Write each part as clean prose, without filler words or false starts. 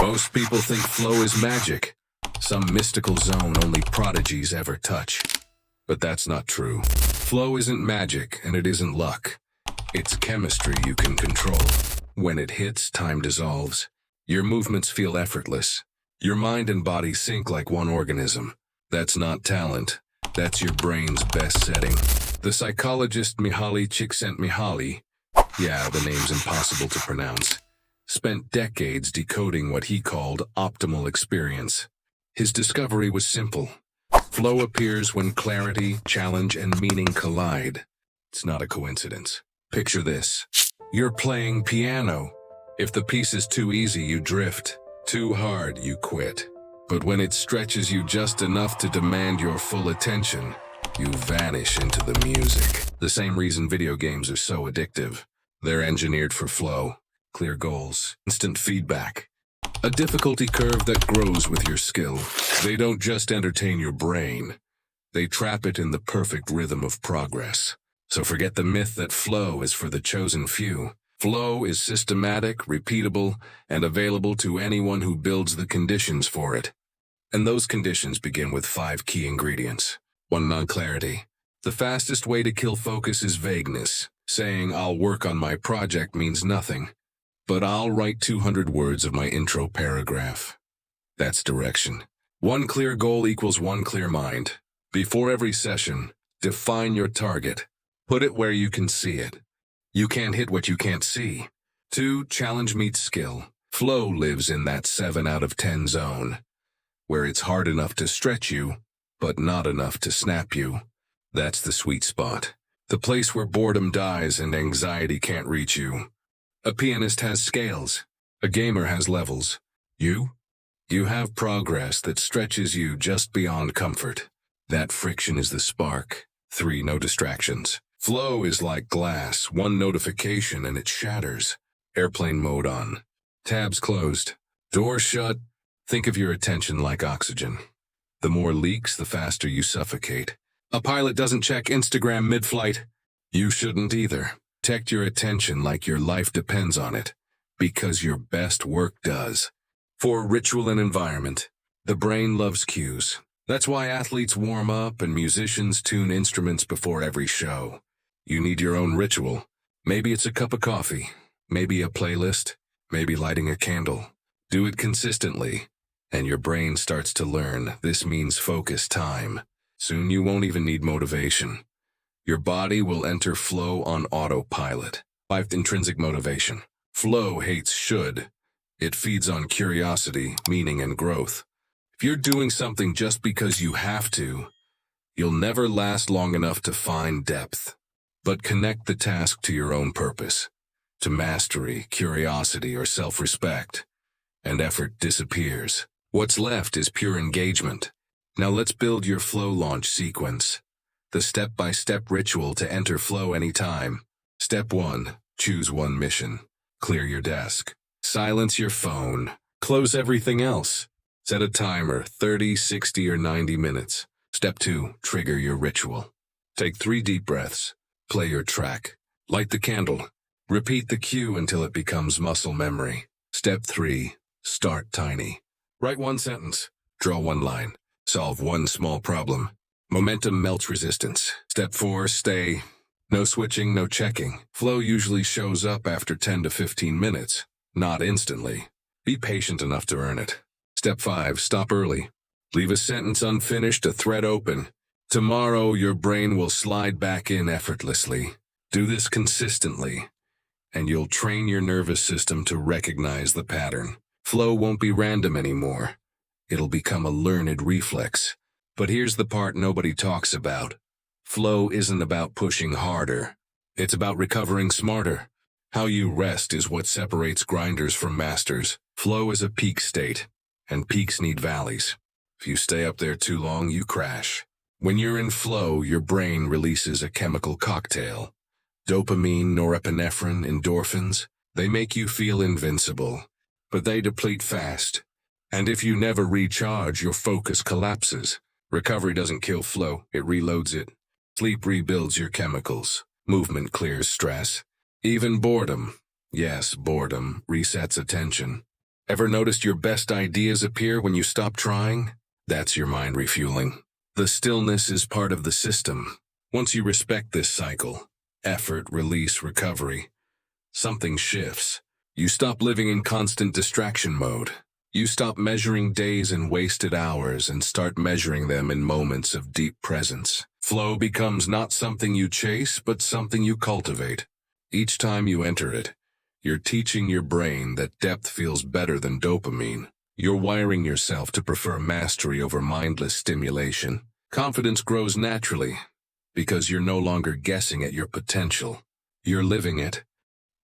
Most people think flow is magic, some mystical zone only prodigies ever touch. But that's not true. Flow isn't magic and it isn't luck. It's chemistry you can control. When it hits, time dissolves. Your movements feel effortless. Your mind and body sync like one organism. That's not talent. That's your brain's best setting. The psychologist Mihaly Csikszentmihalyi, yeah, the name's impossible to pronounce, spent decades decoding what he called optimal experience. His discovery was simple. Flow appears when clarity, challenge, and meaning collide. It's not a coincidence. Picture this. You're playing piano. If the piece is too easy, you drift. Too hard, you quit. But when it stretches you just enough to demand your full attention, you vanish into the music. The same reason video games are so addictive. They're engineered for flow, clear goals, instant feedback. A difficulty curve that grows with your skill. They don't just entertain your brain. They trap it in the perfect rhythm of progress. So forget the myth that flow is for the chosen few. Flow is systematic, repeatable, and available to anyone who builds the conditions for it. And those conditions begin with 5 key ingredients. 1. Non-clarity. The fastest way to kill focus is vagueness. Saying, "I'll work on my project" means nothing. But I'll write 200 words of my intro paragraph. That's direction. 1 clear goal equals 1 clear mind. Before every session, define your target. Put it where you can see it. You can't hit what you can't see. 2. Challenge meets skill. Flow lives in that 7 out of 10 zone, where it's hard enough to stretch you, but not enough to snap you. That's the sweet spot. The place where boredom dies and anxiety can't reach you. A pianist has scales. A gamer has levels. You have progress that stretches you just beyond comfort. That friction is the spark. 3. No distractions. Flow is like glass. 1 notification and it shatters. Airplane mode on. Tabs closed. Door shut. Think of your attention like oxygen. The more leaks, the faster you suffocate. A pilot doesn't check Instagram mid-flight. You shouldn't either. Protect your attention like your life depends on it, because your best work does. 4. Ritual and environment. The brain loves cues. That's why athletes warm up and musicians tune instruments before every show. You need your own ritual. Maybe it's a cup of coffee, maybe a playlist, maybe lighting a candle. Do it consistently, and your brain starts to learn this means focus time. Soon you won't even need motivation. Your body will enter flow on autopilot. 5. Intrinsic motivation. Flow hates should. It feeds on curiosity, meaning, and growth. If you're doing something just because you have to, you'll never last long enough to find depth. But connect the task to your own purpose, to mastery, curiosity, or self-respect, and effort disappears. What's left is pure engagement. Now let's build your flow launch sequence. The step-by-step ritual to enter flow anytime. Step 1. Choose one mission. Clear your desk. Silence your phone. Close everything else. Set a timer, 30, 60, or 90 minutes. Step 2. Trigger your ritual. Take 3 deep breaths. Play your track. Light the candle. Repeat the cue until it becomes muscle memory. Step 3. Start tiny. Write 1 sentence. Draw 1 line. Solve 1 small problem. Momentum melts resistance. Step 4. Stay. No switching, no checking. Flow usually shows up after 10 to 15 minutes, not instantly. Be patient enough to earn it. Step 5. Stop early. Leave a sentence unfinished, a thread open. Tomorrow, your brain will slide back in effortlessly. Do this consistently, and you'll train your nervous system to recognize the pattern. Flow won't be random anymore. It'll become a learned reflex. But here's the part nobody talks about. Flow isn't about pushing harder. It's about recovering smarter. How you rest is what separates grinders from masters. Flow is a peak state, and peaks need valleys. If you stay up there too long, you crash. When you're in flow, your brain releases a chemical cocktail. Dopamine, norepinephrine, endorphins. They make you feel invincible, but they deplete fast. And if you never recharge, your focus collapses. Recovery doesn't kill flow, it reloads it. Sleep rebuilds your chemicals. Movement clears stress. Even boredom, yes, boredom, resets attention. Ever noticed your best ideas appear when you stop trying? That's your mind refueling. The stillness is part of the system. Once you respect this cycle, effort, release, recovery, something shifts. You stop living in constant distraction mode. You stop measuring days in wasted hours and start measuring them in moments of deep presence. Flow becomes not something you chase, but something you cultivate. Each time you enter it, you're teaching your brain that depth feels better than dopamine. You're wiring yourself to prefer mastery over mindless stimulation. Confidence grows naturally because you're no longer guessing at your potential. You're living it.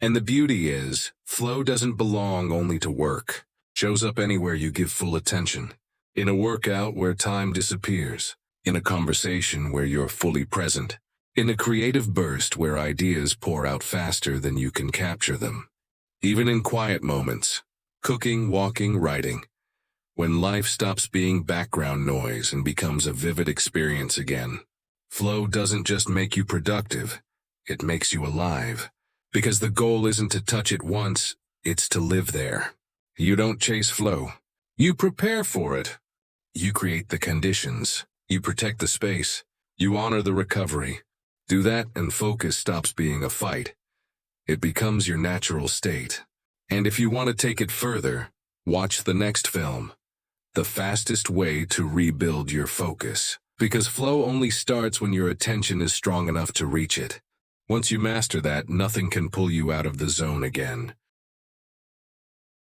And the beauty is, flow doesn't belong only to work. Shows up anywhere you give full attention. In a workout where time disappears. In a conversation where you're fully present. In a creative burst where ideas pour out faster than you can capture them. Even in quiet moments. Cooking, walking, writing. When life stops being background noise and becomes a vivid experience again. Flow doesn't just make you productive. It makes you alive. Because the goal isn't to touch it once, it's to live there. You don't chase flow. You prepare for it. You create the conditions. You protect the space. You honor the recovery. Do that and focus stops being a fight. It becomes your natural state. And if you want to take it further, watch the next film. The fastest way to rebuild your focus. Because flow only starts when your attention is strong enough to reach it. Once you master that, nothing can pull you out of the zone again.